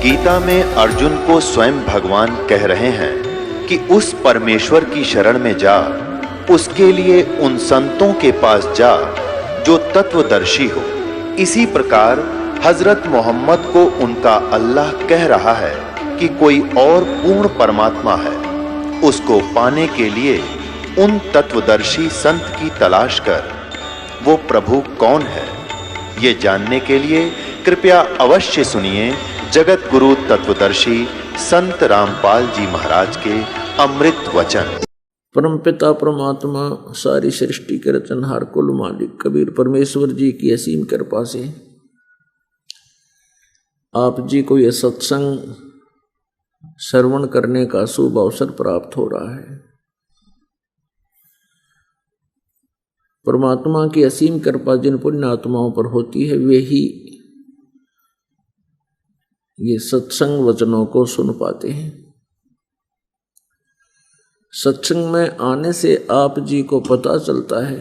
गीता में अर्जुन को स्वयं भगवान कह रहे हैं कि उस परमेश्वर की शरण में जा, उसके लिए उन संतों के पास जा जो तत्वदर्शी हो। इसी प्रकार हजरत मोहम्मद को उनका अल्लाह कह रहा है कि कोई और पूर्ण परमात्मा है, उसको पाने के लिए उन तत्वदर्शी संत की तलाश कर। वो प्रभु कौन है, ये जानने के लिए कृपया अवश्य सुनिए जगत गुरु तत्वदर्शी संत रामपाल जी महाराज के अमृत वचन। परमपिता परमात्मा सारी सृष्टि के रचनहार कुल मालिक कबीर परमेश्वर जी की असीम कृपा से आप जी को यह सत्संग श्रवण करने का शुभ अवसर प्राप्त हो रहा है। परमात्मा की असीम कृपा जिन पुण्य आत्माओं पर होती है वे ही ये सत्संग वचनों को सुन पाते हैं। सत्संग में आने से आप जी को पता चलता है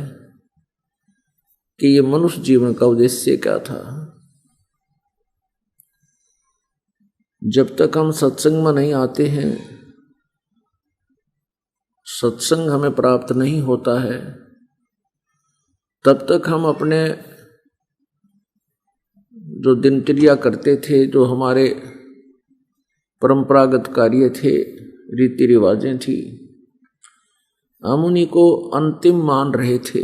कि ये मनुष्य जीवन का उद्देश्य क्या था। जब तक हम सत्संग में नहीं आते हैं, सत्संग हमें प्राप्त नहीं होता है, तब तक हम अपने जो दिनचर्या करते थे, जो हमारे परंपरागत कार्य थे, रीति रिवाजें थी, हम उन्हीं को अंतिम मान रहे थे।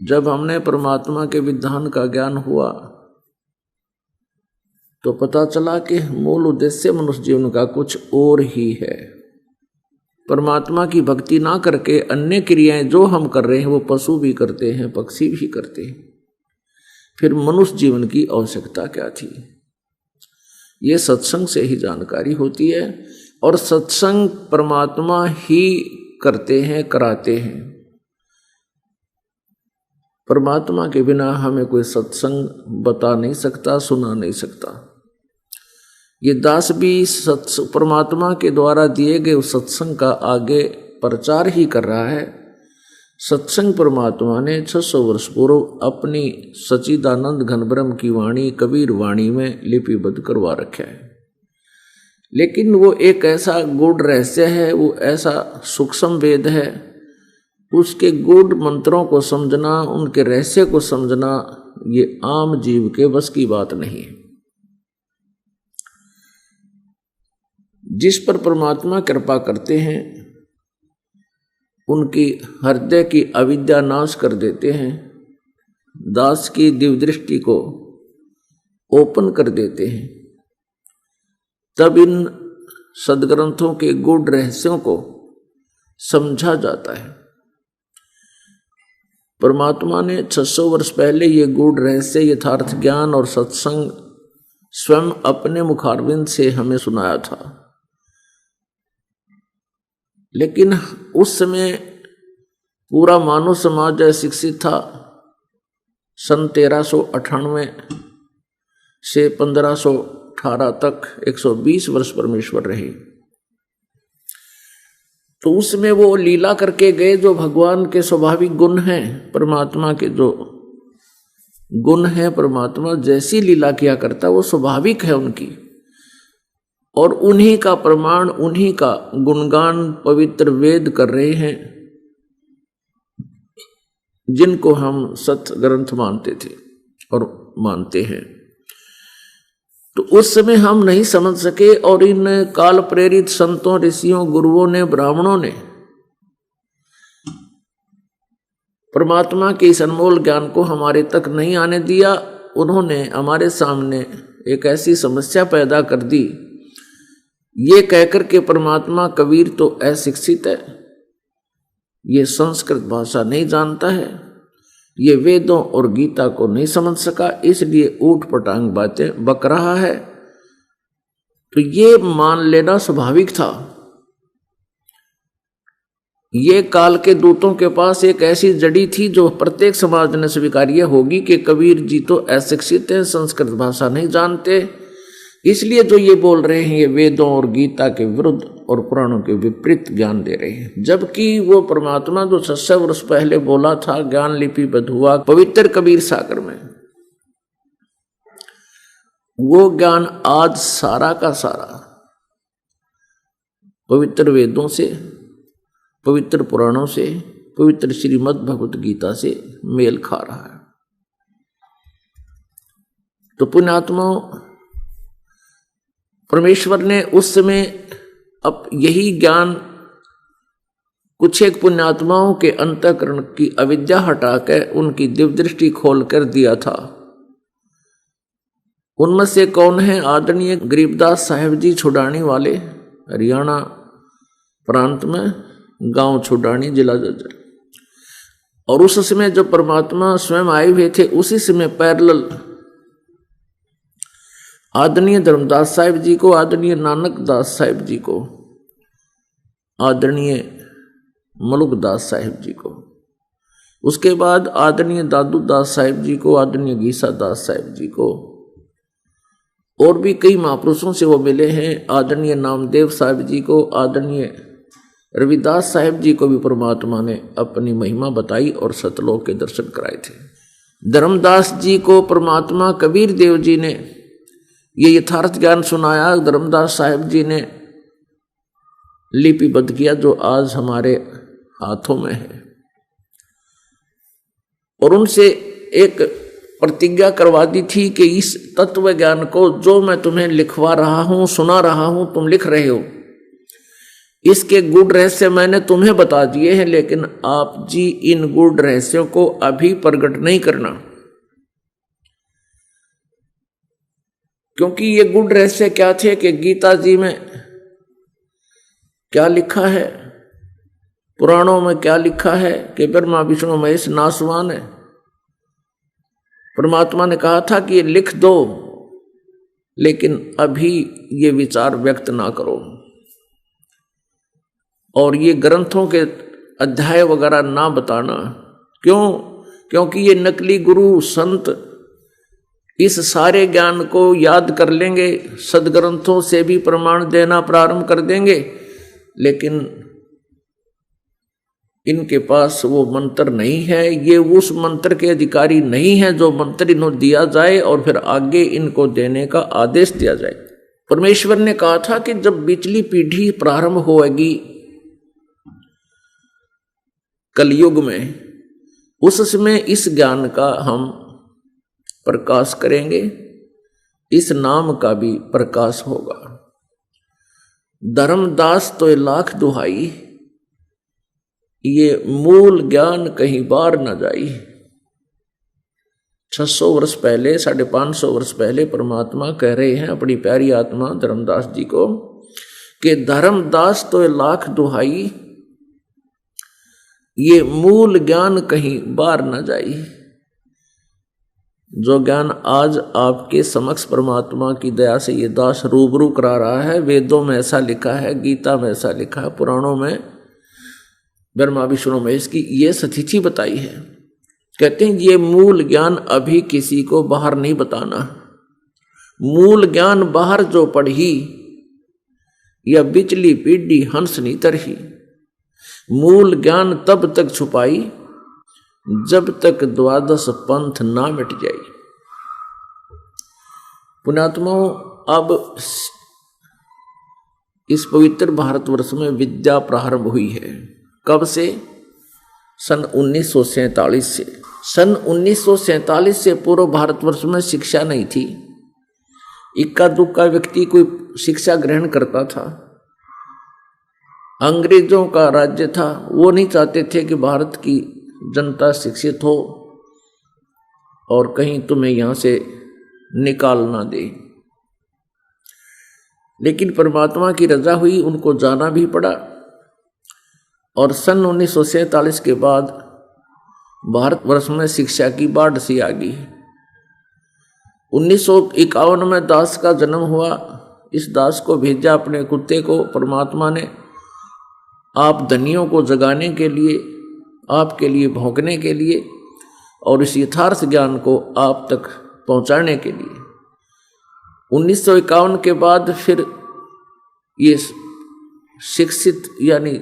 जब हमने परमात्मा के विधान का ज्ञान हुआ तो पता चला कि मूल उद्देश्य मनुष्य जीवन का कुछ और ही है। परमात्मा की भक्ति ना करके अन्य क्रियाएं जो हम कर रहे हैं वो पशु भी करते हैं, पक्षी भी करते हैं। फिर मनुष्य जीवन की आवश्यकता क्या थी, ये सत्संग से ही जानकारी होती है। और सत्संग परमात्मा ही करते हैं, कराते हैं। परमात्मा के बिना हमें कोई सत्संग बता नहीं सकता, सुना नहीं सकता। ये दास भी परमात्मा के द्वारा दिए गए उस सत्संग का आगे प्रचार ही कर रहा है। सत्संग परमात्मा ने 600 वर्ष पूर्व अपनी सच्चिदानंद घन ब्रह्म की वाणी कबीर वाणी में लिपिबद्ध करवा रखा है। लेकिन वो एक ऐसा गूढ़ रहस्य है, वो ऐसा सूक्ष्म वेद है, उसके गूढ़ मंत्रों को समझना, उनके रहस्य को समझना ये आम जीव के बस की बात नहीं है। जिस पर परमात्मा कृपा करते हैं उनकी हृदय की अविद्या नाश कर देते हैं, दास की दिव्य दृष्टि को ओपन कर देते हैं। तब इन सदग्रंथों के गूढ़ रहस्यों को समझा जाता है। परमात्मा ने 600 वर्ष पहले ये गूढ़ रहस्य, यथार्थ ज्ञान और सत्संग स्वयं अपने मुखारविंद से हमें सुनाया था। लेकिन उस समय पूरा मानव समाज शिक्षित था। सन 1398 से 1518 तक 120 वर्ष परमेश्वर रहे। तो उसमें वो लीला करके गए जो भगवान के स्वाभाविक गुण हैं, परमात्मा के जो गुण हैं, परमात्मा जैसी लीला किया करता वो स्वाभाविक है उनकी। और उन्हीं का प्रमाण, उन्हीं का गुणगान पवित्र वेद कर रहे हैं, जिनको हम सत्य ग्रंथ मानते थे और मानते हैं। तो उस समय हम नहीं समझ सके और इन काल प्रेरित संतों, ऋषियों, गुरुओं ने, ब्राह्मणों ने परमात्मा के इस अनमोल ज्ञान को हमारे तक नहीं आने दिया। उन्होंने हमारे सामने एक ऐसी समस्या पैदा कर दी, ये कहकर के परमात्मा कबीर तो अशिक्षित है, ये संस्कृत भाषा नहीं जानता है, ये वेदों और गीता को नहीं समझ सका, इसलिए ऊट पटांग बातें बक रहा है। तो ये मान लेना स्वाभाविक था। ये काल के दूतों के पास एक ऐसी जड़ी थी जो प्रत्येक समाज ने स्वीकार्य होगी कि कबीर जी तो अशिक्षित हैं, संस्कृत भाषा नहीं जानते, इसलिए जो ये बोल रहे हैं ये वेदों और गीता के विरुद्ध और पुराणों के विपरीत ज्ञान दे रहे हैं। जबकि वो परमात्मा जो 600 वर्ष पहले बोला था, ज्ञान लिपिबद्ध हुआ पवित्र कबीर सागर में, वो ज्ञान आज सारा का सारा पवित्र वेदों से, पवित्र पुराणों से, पवित्र श्रीमद् भगवत गीता से मेल खा रहा है। तो पुण्यात्मा, परमेश्वर ने उस समय अब यही ज्ञान कुछ एक पुण्यात्माओं के अंतःकरण की अविद्या हटाकर उनकी दिव्य दृष्टि खोलकर दिया था। उनमें से कौन है? आदरणीय गरीबदास साहेब जी छुड़ानी वाले, हरियाणा प्रांत में गांव छुड़ानी, जिला जज्जर। और उस समय जो परमात्मा स्वयं आए हुए थे, उसी समय पैरेलल आदरणीय धर्मदास साहिब जी को, आदरणीय नानक दास साहिब जी को, आदरणीय मलुक दास साहिब जी को, उसके बाद आदरणीय दादू दास साहिब जी को, आदरणीय गीसा दास साहिब जी को, और भी कई महापुरुषों से वो मिले हैं। आदरणीय नामदेव साहिब जी को, आदरणीय रविदास साहिब जी को भी परमात्मा ने अपनी महिमा बताई और सतलोक के दर्शन कराए थे। धर्मदास जी को परमात्मा कबीर देव जी ने ये यथार्थ ज्ञान सुनाया, धर्मदास साहिब जी ने लिपिबद्ध किया, जो आज हमारे हाथों में है। और उनसे एक प्रतिज्ञा करवा दी थी कि इस तत्व ज्ञान को जो मैं तुम्हें लिखवा रहा हूं, सुना रहा हूं, तुम लिख रहे हो, इसके गूढ़ रहस्य मैंने तुम्हें बता दिए हैं, लेकिन आप जी इन गूढ़ रहस्यों को अभी प्रकट नहीं करना, क्योंकि ये गूढ़ रहस्य क्या थे कि गीता जी में क्या लिखा है, पुराणों में क्या लिखा है कि ब्रह्मा विष्णु महेश नासवान है। परमात्मा ने कहा था कि ये लिख दो, लेकिन अभी ये विचार व्यक्त ना करो, और ये ग्रंथों के अध्याय वगैरह ना बताना। क्यों? क्योंकि ये नकली गुरु संत इस सारे ज्ञान को याद कर लेंगे, सदग्रंथों से भी प्रमाण देना प्रारंभ कर देंगे, लेकिन इनके पास वो मंत्र नहीं है, ये उस मंत्र के अधिकारी नहीं है जो मंत्र इन्हें दिया जाए और फिर आगे इनको देने का आदेश दिया जाए। परमेश्वर ने कहा था कि जब पिछली पीढ़ी प्रारंभ होगी कलयुग में, उस समय इस ज्ञान का हम प्रकाश करेंगे, इस नाम का भी प्रकाश होगा। धर्मदास तो लाख दुहाई, ये मूल ज्ञान कहीं बार न जाई। 600 वर्ष पहले, 550 वर्ष पहले परमात्मा कह रहे हैं अपनी प्यारी आत्मा धर्मदास जी को कि धर्मदास तो लाख दुहाई, ये मूल ज्ञान कहीं बार न जाई। जो ज्ञान आज आपके समक्ष परमात्मा की दया से ये दास रूबरू करा रहा है, वेदों में ऐसा लिखा है, गीता में ऐसा लिखा है, पुराणों में ब्रह्मा विष्णु महेश की ये सतिथि बताई है। कहते हैं ये मूल ज्ञान अभी किसी को बाहर नहीं बताना। मूल ज्ञान बाहर जो पढ़ी या बिचली पीढ़ी हंस नहीं तरही। मूल ज्ञान तब तक छुपाई जब तक द्वादश पंथ ना मिट जाए। पुण्यात्माओं, अब इस पवित्र भारतवर्ष में विद्या प्रारंभ हुई है। कब से? सन 1947 से। सन 1947 से पूर्व भारतवर्ष में शिक्षा नहीं थी। इक्का दुक्का व्यक्ति कोई शिक्षा ग्रहण करता था। अंग्रेजों का राज्य था, वो नहीं चाहते थे कि भारत की जनता शिक्षित हो और कहीं तुम्हें यहां से निकाल ना दे। लेकिन परमात्मा की रजा हुई, उनको जाना भी पड़ा। और सन 1947 के बाद भारतवर्ष में शिक्षा की बाढ़ सी आ गई। 1951 में दास का जन्म हुआ। इस दास को भेजा अपने कुत्ते को परमात्मा ने, आप धनियों को जगाने के लिए, आपके लिए भौंकने के लिए और इस यथार्थ ज्ञान को आप तक पहुंचाने के लिए। 1951 के बाद फिर ये शिक्षित यानी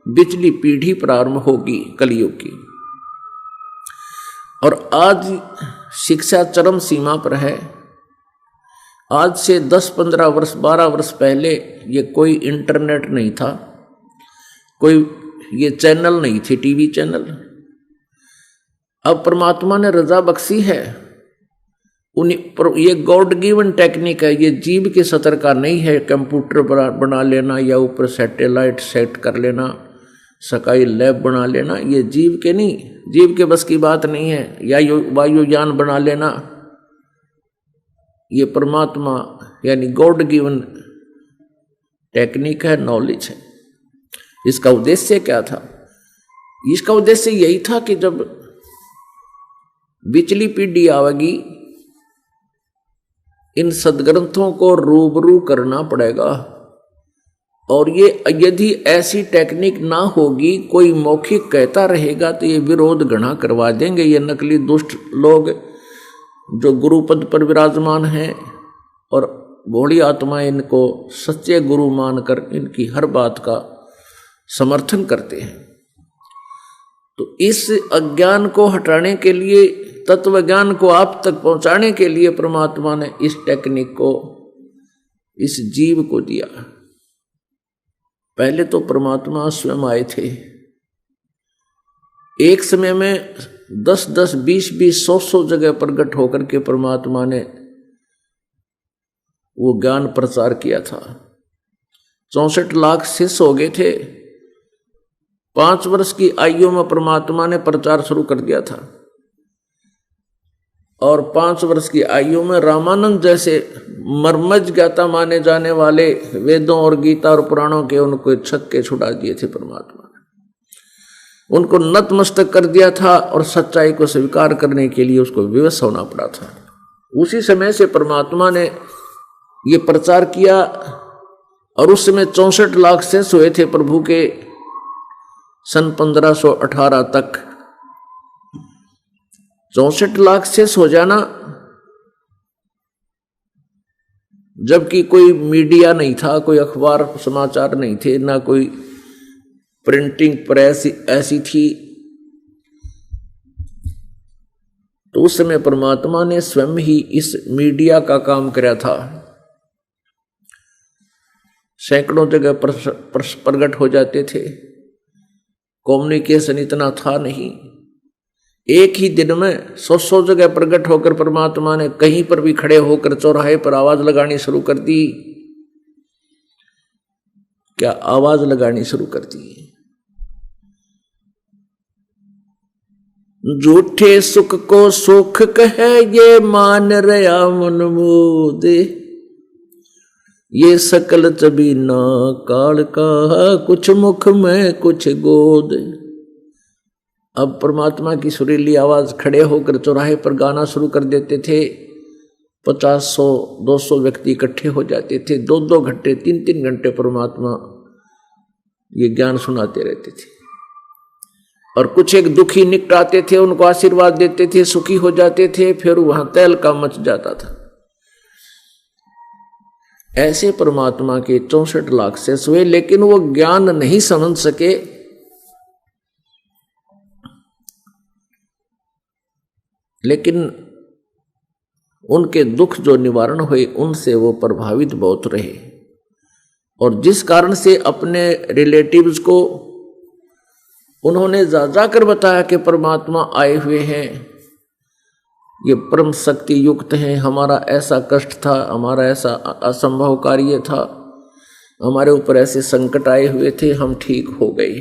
बिचली पीढ़ी प्रारंभ होगी कलयुग की। और आज शिक्षा चरम सीमा पर है। आज से 10-15 वर्ष 12 वर्ष पहले ये कोई इंटरनेट नहीं था, कोई ये चैनल नहीं थे, टीवी चैनल। अब परमात्मा ने रजा बख्शी है, ये गॉड गिवन टेक्निक है, ये जीव के सतर का नहीं है। कंप्यूटर बना लेना या ऊपर सैटेलाइट सेट कर लेना, स्काई लैब बना लेना, ये जीव के नहीं, जीव के बस की बात नहीं है। या वायुयान बना लेना, ये परमात्मा यानी गॉड गिवन टेक्निक है, नॉलेज है। इसका उद्देश्य क्या था? इसका उद्देश्य यही था कि जब बिचली पीढ़ी आवेगी, इन सदग्रंथों को रूबरू करना पड़ेगा। और ये यदि ऐसी टेक्निक ना होगी, कोई मौखिक कहता रहेगा तो ये विरोध घना करवा देंगे। ये नकली दुष्ट लोग जो गुरुपद पर विराजमान हैं और भोली आत्माएं इनको सच्चे गुरु मानकर इनकी हर बात का समर्थन करते हैं। तो इस अज्ञान को हटाने के लिए, तत्व ज्ञान को आप तक पहुंचाने के लिए परमात्मा ने इस टेक्निक को इस जीव को दिया। पहले तो परमात्मा स्वयं आए थे, एक समय में 10-10, 20-20, 100-100 जगह प्रकट होकर के परमात्मा ने वो ज्ञान प्रचार किया था। 64 लाख शिष्य हो गए थे। 5 वर्ष की आयु में परमात्मा ने प्रचार शुरू कर दिया था और 5 वर्ष की आयु में रामानंद जैसे मर्मज्ञ ज्ञाता माने जाने वाले वेदों और गीता और पुराणों के उनको छक्के छुड़ा दिए थे परमात्मा ने। उनको नतमस्तक कर दिया था और सच्चाई को स्वीकार करने के लिए उसको विवश होना पड़ा था। उसी समय से परमात्मा ने ये प्रचार किया और उस समय 64 लाख शेष हुए थे प्रभु के, सन 1518 तक। 64 लाख शेष हो जाना, जबकि कोई मीडिया नहीं था, कोई अखबार समाचार नहीं थे, ना कोई प्रिंटिंग प्रेस ऐसी थी। तो उस समय परमात्मा ने स्वयं ही इस मीडिया का काम किया था। सैकड़ों जगह प्रकट हो जाते थे। कम्युनिकेशन इतना था नहीं। एक ही दिन में 100 जगह प्रकट होकर परमात्मा ने कहीं पर भी खड़े होकर चौराहे पर आवाज लगानी शुरू कर दी। क्या आवाज लगानी शुरू कर दी? झूठे सुख को सुख कहे ये मान रहा मन मोदे, ये सकल चबीना काल का, कुछ मुख में कुछ गोद। अब परमात्मा की सुरीली आवाज खड़े होकर चौराहे पर गाना शुरू कर देते थे। 50, 100, 200 व्यक्ति इकट्ठे हो जाते थे। 2-2 घंटे 3-3 घंटे परमात्मा ये ज्ञान सुनाते रहते थे। और कुछ एक दुखी निकटाते थे, उनको आशीर्वाद देते थे, सुखी हो जाते थे, फिर वहां तहलका मच जाता था। ऐसे परमात्मा के 64 लाख से हुए, लेकिन वो ज्ञान नहीं समझ सके। लेकिन उनके दुख जो निवारण हुए उनसे वो प्रभावित बहुत रहे, और जिस कारण से अपने रिलेटिव्स को उन्होंने जाकर बताया कि परमात्मा आए हुए हैं, ये परम शक्ति युक्त हैं, हमारा ऐसा कष्ट था, हमारा ऐसा असंभव कार्य था, हमारे ऊपर ऐसे संकट आए हुए थे, हम ठीक हो गए।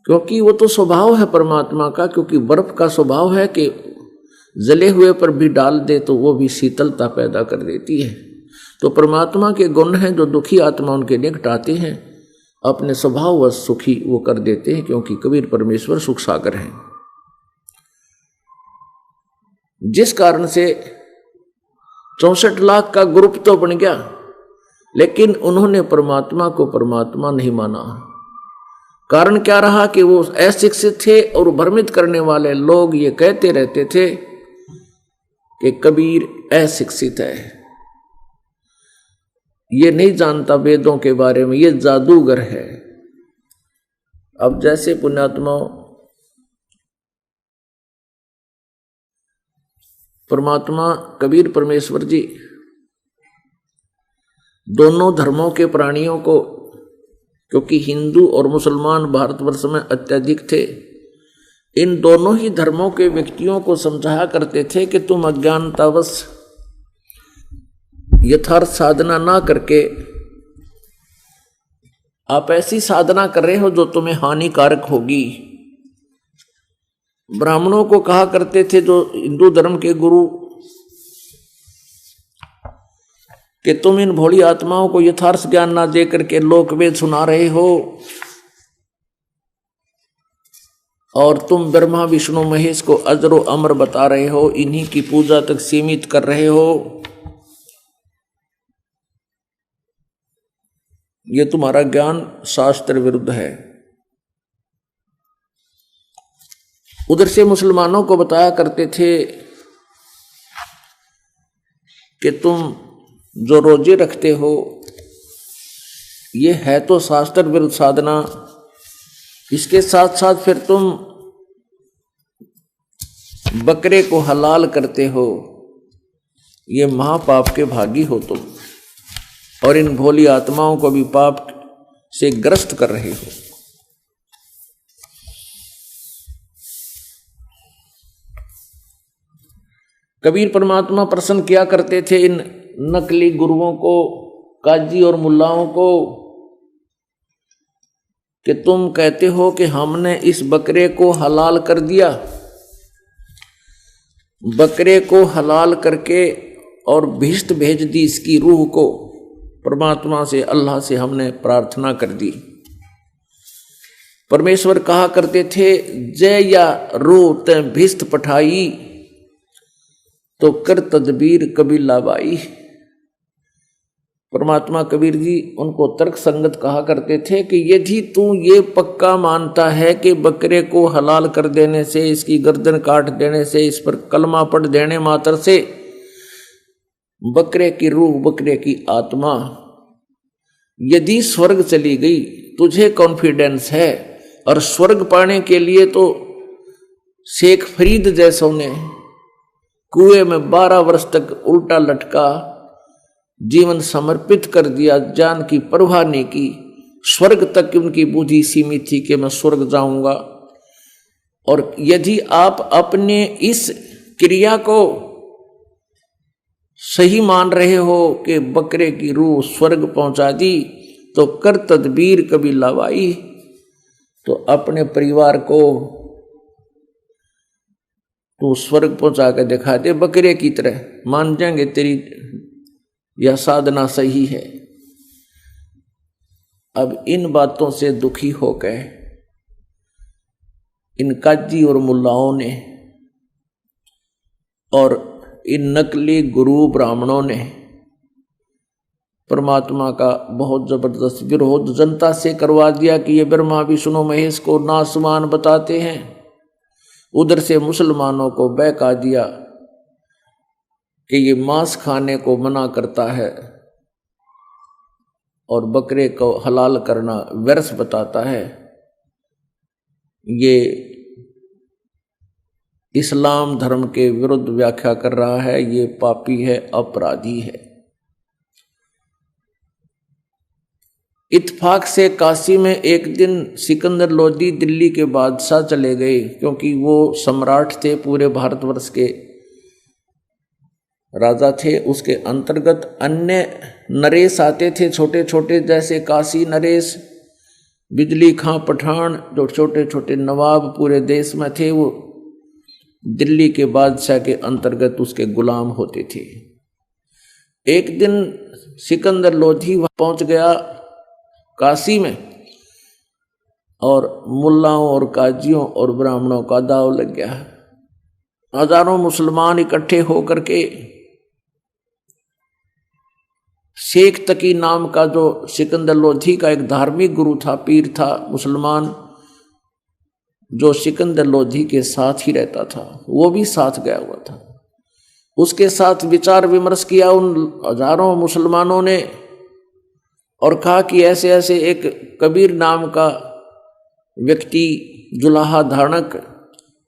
क्योंकि वो तो स्वभाव है परमात्मा का, क्योंकि बर्फ का स्वभाव है कि जले हुए पर भी डाल दे तो वो भी शीतलता पैदा कर देती है। तो परमात्मा के गुण हैं, जो दुखी आत्मा उनके निकट आते हैं अपने स्वभाव व सुखी वो कर देते हैं, क्योंकि कबीर परमेश्वर सुख सागर हैं। जिस कारण से 64 लाख का ग्रुप तो बन गया, लेकिन उन्होंने परमात्मा को परमात्मा नहीं माना। कारण क्या रहा कि वो अशिक्षित थे, और भ्रमित करने वाले लोग ये कहते रहते थे कि कबीर अशिक्षित है, ये नहीं जानता वेदों के बारे में, ये जादूगर है। अब जैसे पुण्यात्माओं परमात्मा कबीर परमेश्वर जी दोनों धर्मों के प्राणियों को, क्योंकि हिंदू और मुसलमान भारतवर्ष में अत्यधिक थे, इन दोनों ही धर्मों के व्यक्तियों को समझाया करते थे कि तुम अज्ञानतावश यथार्थ साधना ना करके आप ऐसी साधना कर रहे हो जो तुम्हें हानिकारक होगी। ब्राह्मणों को कहा करते थे, जो हिंदू धर्म के गुरु, कि तुम इन भोली आत्माओं को यथार्थ ज्ञान ना दे करके लोकवेद सुना रहे हो और तुम ब्रह्मा विष्णु महेश को अजरो अमर बता रहे हो, इन्हीं की पूजा तक सीमित कर रहे हो। ये तुम्हारा ज्ञान शास्त्र विरुद्ध है। उधर से मुसलमानों को बताया करते थे कि तुम जो रोजे रखते हो ये है तो शास्त्र विरुद्ध साधना, इसके साथ साथ फिर तुम बकरे को हलाल करते हो, ये महापाप के भागी हो तुम, और इन भोली आत्माओं को भी पाप से ग्रस्त कर रहे हो। कबीर परमात्मा प्रसन्न किया करते थे इन नकली गुरुओं को, काजी और मुल्लाओं को, कि तुम कहते हो कि हमने इस बकरे को हलाल कर दिया, बकरे को हलाल करके और भिष्ट भेज दी इसकी रूह को, परमात्मा से, अल्लाह से हमने प्रार्थना कर दी। परमेश्वर कहा करते थे, जय या रूह ते भिष्ट पठाई तो कर तदबीर कबीला बाई। परमात्मा कबीर जी उनको तर्क संगत कहा करते थे कि यदि तू ये पक्का मानता है कि बकरे को हलाल कर देने से, इसकी गर्दन काट देने से, इस पर कलमा पढ़ देने मात्र से बकरे की रूह, बकरे की आत्मा यदि स्वर्ग चली गई, तुझे कॉन्फिडेंस है, और स्वर्ग पाने के लिए तो शेख फरीद जैसों ने कुएं में 12 वर्ष तक उल्टा लटका, जीवन समर्पित कर दिया, जान की परवाह नहीं की, स्वर्ग तक उनकी बुद्धि सीमित थी कि मैं स्वर्ग जाऊंगा। और यदि आप अपने इस क्रिया को सही मान रहे हो कि बकरे की रूह स्वर्ग पहुंचा दी, तो कर तदबीर कभी लावाई, तो अपने परिवार को तू स्वर्ग पहुंचा के दिखा दे बकरे की तरह, मान जाएंगे तेरी यह साधना सही है। अब इन बातों से दुखी हो गए इन काजी और मुल्लाओं ने और इन नकली गुरु ब्राह्मणों ने परमात्मा का बहुत जबरदस्त विरोध जनता से करवा दिया कि ये ब्रह्मा विष्णु महेश को नासमान बताते हैं। उधर से मुसलमानों को बहका दिया कि ये मांस खाने को मना करता है और बकरे को हलाल करना व्यर्थ बताता है, ये इस्लाम धर्म के विरुद्ध व्याख्या कर रहा है, ये पापी है, अपराधी है। इत्तेफाक से काशी में एक दिन सिकंदर लोदी दिल्ली के बादशाह चले गए, क्योंकि वो सम्राट थे, पूरे भारतवर्ष के राजा थे। उसके अंतर्गत अन्य नरेश आते थे, छोटे छोटे, जैसे काशी नरेश, बिजली खां पठान, जो छोटे छोटे नवाब पूरे देश में थे, वो दिल्ली के बादशाह के अंतर्गत उसके गुलाम होते थे। एक दिन सिकंदर लोधी वहां पहुंच गया काशी में, और मुल्लाओं और काजियों और ब्राह्मणों का दाव लग गया। हजारों मुसलमान इकट्ठे होकर के शेख तकी नाम का, जो सिकंदर लोधी का एक धार्मिक गुरु था, पीर था मुसलमान, जो सिकंदर लोधी के साथ ही रहता था, वो भी साथ गया हुआ था। उसके साथ विचार विमर्श किया उन हजारों मुसलमानों ने, और कहा कि ऐसे ऐसे एक कबीर नाम का व्यक्ति जुलाहा धारणक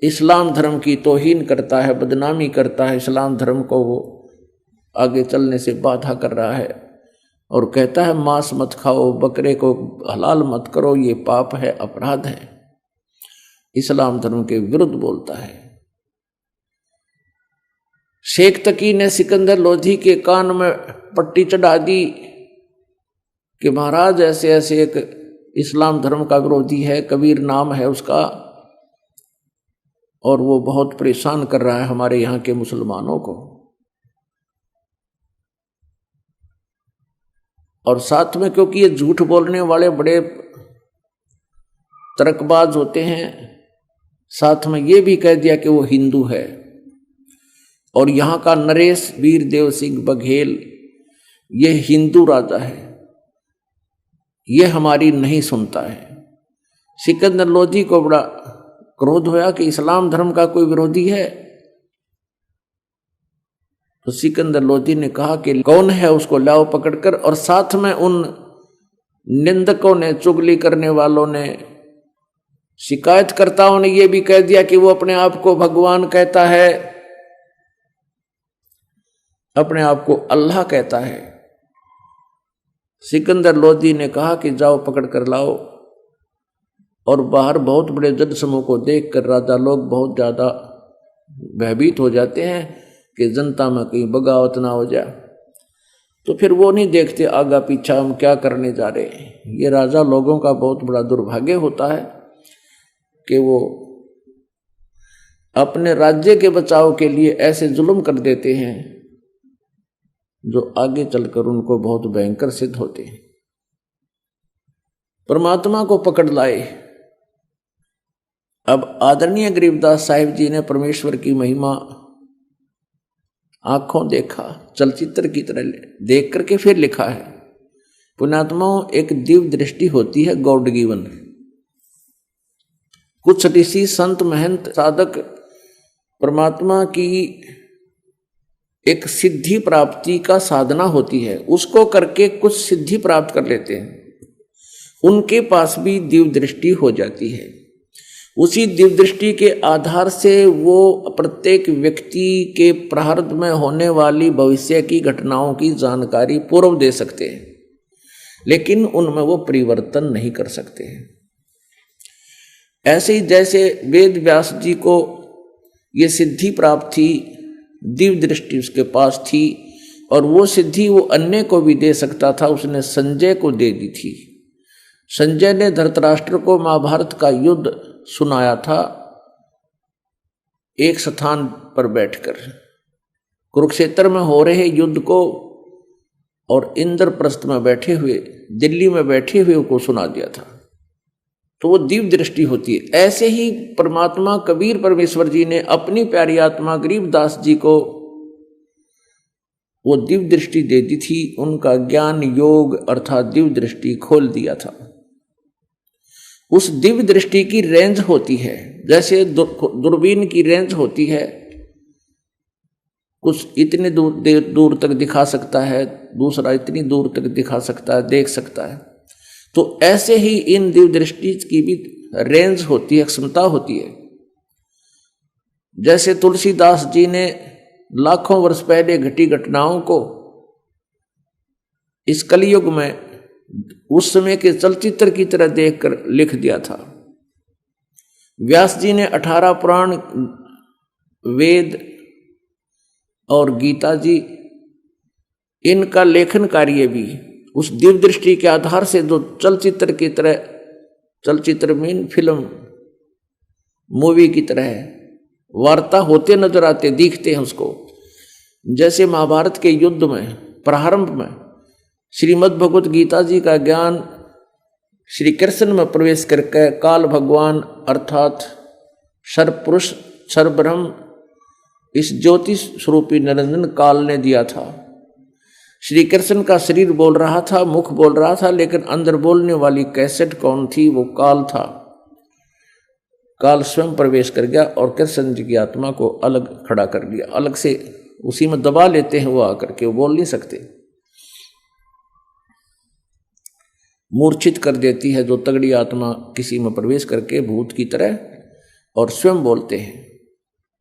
इस्लाम धर्म की तौहीन करता है, बदनामी करता है, इस्लाम धर्म को वो आगे चलने से बाधा कर रहा है और कहता है मांस मत खाओ, बकरे को हलाल मत करो, ये पाप है, अपराध है, इस्लाम धर्म के विरुद्ध बोलता है। शेख तकी ने सिकंदर लोधी के कान में पट्टी चढ़ा दी कि महाराज ऐसे ऐसे एक इस्लाम धर्म का विरोधी है, कबीर नाम है उसका, और वो बहुत परेशान कर रहा है हमारे यहाँ के मुसलमानों को। और साथ में क्योंकि ये झूठ बोलने वाले बड़े तर्कबाज होते हैं, साथ में ये भी कह दिया कि वो हिंदू है, और यहाँ का नरेश वीर देव सिंह बघेल ये हिंदू राजा है, ये हमारी नहीं सुनता है। सिकंदर लोधी को बड़ा क्रोध होया कि इस्लाम धर्म का कोई विरोधी है। तो सिकंदर लोधी ने कहा कि कौन है, उसको लाओ पकड़कर। और साथ में उन निंदकों ने, चुगली करने वालों ने, शिकायतकर्ताओं ने यह भी कह दिया कि वो अपने आप को भगवान कहता है, अपने आप को अल्लाह कहता है। सिकंदर लोधी ने कहा कि जाओ पकड़ कर लाओ। और बाहर बहुत बड़े जनसमूह को देखकर राजा लोग बहुत ज्यादा भयभीत हो जाते हैं कि जनता में कहीं बगावत ना हो जाए। तो फिर वो नहीं देखते आगा पीछा हम क्या करने जा रहे हैं। ये राजा लोगों का बहुत बड़ा दुर्भाग्य होता है कि वो अपने राज्य के बचाव के लिए ऐसे जुल्म कर देते हैं जो आगे चलकर उनको बहुत भयंकर सिद्ध होते हैं। परमात्मा को पकड़ लाए। अब आदरणीय गरीबदास साहिब जी ने परमेश्वर की महिमा आंखों देखा, चलचित्र की तरह देख करके फिर लिखा है। पुण्यात्माओं, एक दिव्य दृष्टि होती है गॉड गिवन। कुछ ऋषि संत महंत साधक परमात्मा की एक सिद्धि प्राप्ति का साधना होती है, उसको करके कुछ सिद्धि प्राप्त कर लेते हैं, उनके पास भी दिव्य दृष्टि हो जाती है। उसी दिव्य दृष्टि के आधार से वो प्रत्येक व्यक्ति के प्रारब्ध में होने वाली भविष्य की घटनाओं की जानकारी पूर्व दे सकते हैं, लेकिन उनमें वो परिवर्तन नहीं कर सकते हैं। ऐसे ही जैसे वेद व्यास जी को ये सिद्धि प्राप्त थी, दिव्य दृष्टि उसके पास थी, और वो सिद्धि वो अन्य को भी दे सकता था, उसने संजय को दे दी थी। संजय ने धृतराष्ट्र को महाभारत का युद्ध सुनाया था एक स्थान पर बैठकर, कुरुक्षेत्र में हो रहे युद्ध को, और इंद्रप्रस्थ में बैठे हुए, दिल्ली में बैठे हुए को सुना दिया था। तो वो दिव्य दृष्टि होती है। ऐसे ही परमात्मा कबीर परमेश्वर जी ने अपनी प्यारी आत्मा गरीबदास जी को वो दिव्य दृष्टि दे दी थी, उनका ज्ञान योग अर्थात दिव्य दृष्टि खोल दिया था। उस दिव्य दृष्टि की रेंज होती है, जैसे दूरबीन की रेंज होती है, कुछ इतने दूर तक दिखा सकता है, दूसरा इतनी दूर तक दिखा सकता है, देख सकता है। तो ऐसे ही इन दिव्य दृष्टि की भी रेंज होती है, क्षमता होती है। जैसे तुलसीदास जी ने लाखों वर्ष पहले घटी घटनाओं को इस कलयुग में उस समय के चलचित्र की तरह देखकर लिख दिया था। व्यास जी ने 18 पुराण, वेद और गीता जी, इनका लेखन कार्य भी उस दिव्य दृष्टि के आधार से जो चलचित्र की तरह, चलचित्र मीन फिल्म मूवी की तरह है, वार्ता होते नजर आते, दिखते हैं उसको। जैसे महाभारत के युद्ध में प्रारंभ में श्रीमद् भगवत गीता जी का ज्ञान श्री कृष्ण में प्रवेश करके काल भगवान अर्थात सर्वपुरुष सर्वब्रह्म इस ज्योति स्वरूपी निरंजन काल ने दिया था। श्री कृष्ण का शरीर बोल रहा था, मुख बोल रहा था, लेकिन अंदर बोलने वाली कैसेट कौन थी? वो काल था। काल स्वयं प्रवेश कर गया और कृष्ण जी की आत्मा को अलग खड़ा कर लिया, अलग से उसी में दबा लेते हैं वो आकर के, वो बोल नहीं सकते, मूर्छित कर देती है जो तगड़ी आत्मा किसी में प्रवेश करके भूत की तरह और स्वयं बोलते हैं।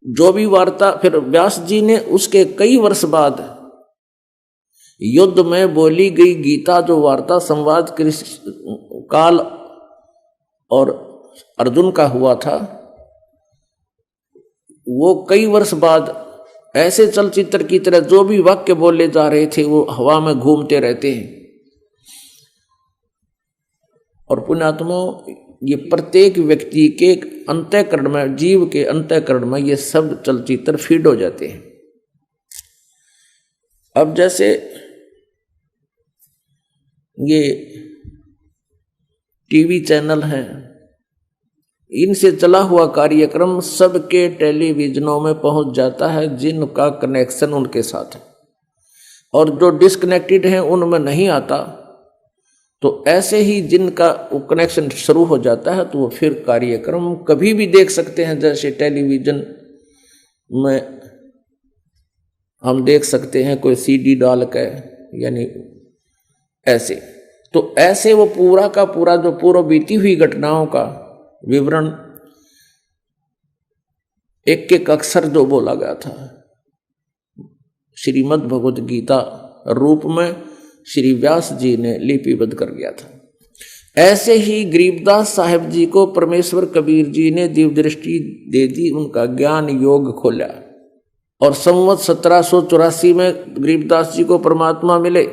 जो भी वार्ता फिर व्यास जी ने उसके कई वर्ष बाद युद्ध में बोली गई गीता, जो वार्ता संवाद काल और अर्जुन का हुआ था, वो कई वर्ष बाद ऐसे चलचित्र की तरह जो भी वाक्य बोले जा रहे थे वो हवा में घूमते रहते हैं। और पुण्यात्मा, ये प्रत्येक व्यक्ति के अंतःकरण में, जीव के अंतःकरण में ये शब्द चलचित्र फीड हो जाते हैं। अब जैसे ये टीवी चैनल हैं, इनसे चला हुआ कार्यक्रम सबके टेलीविजनों में पहुंच जाता है जिनका कनेक्शन उनके साथ है, और जो डिस्कनेक्टेड हैं उनमें नहीं आता। तो ऐसे ही जिनका कनेक्शन शुरू हो जाता है तो वो फिर कार्यक्रम कभी भी देख सकते हैं। जैसे टेलीविजन में हम देख सकते हैं कोई सीडी डाल के, यानी ऐसे। तो ऐसे वो पूरा का पूरा जो पूर्व बीती हुई घटनाओं का विवरण एक एक अक्षर जो बोला गया था श्रीमद् भगवत गीता रूप में श्री व्यास जी ने लिपिबद्ध कर दिया था। ऐसे ही गरीबदास साहेब जी को परमेश्वर कबीर जी ने दिव्य दृष्टि दे दी, उनका ज्ञान योग खोला, और संवत 1784 में गरीबदास जी को परमात्मा मिले।